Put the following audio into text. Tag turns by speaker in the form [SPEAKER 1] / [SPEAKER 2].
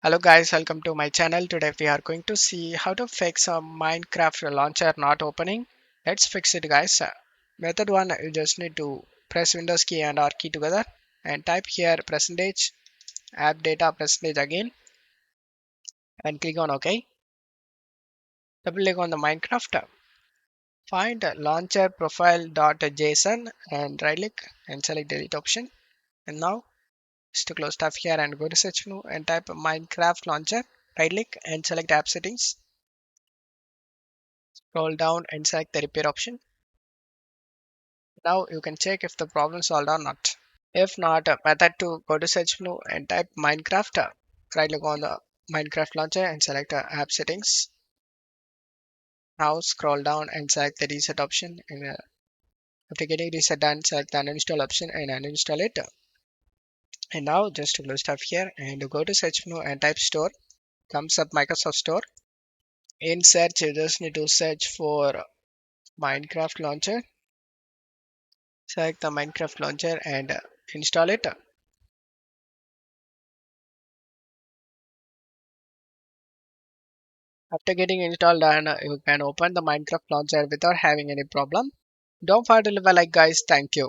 [SPEAKER 1] Hello guys, welcome to my channel. Today we are going to see how to fix a Minecraft launcher not opening. Let's fix it guys. Method 1, you just need to press Windows key and R key together and type here percentage app data percentage again and click on OK. Double click on the Minecraft. Find launcher profile.json and right click and select delete option. And now just to close tab here and go to search menu and type Minecraft launcher. Right click and select app settings. Scroll down and select the repair option. Now you can check if the problem solved or not. If not, method 2, go to search menu and type Minecraft. Right click on the Minecraft launcher and select app settings. Now scroll down and select the reset option. And after getting reset done, select the uninstall option and uninstall it. And now just to close tab here and go to search menu and type store. Comes up Microsoft Store. In search, you just need to search for Minecraft launcher. Select the Minecraft launcher and install it. After getting installed and you can open the Minecraft launcher without having any problem. Don't forget to leave a like guys. Thank you.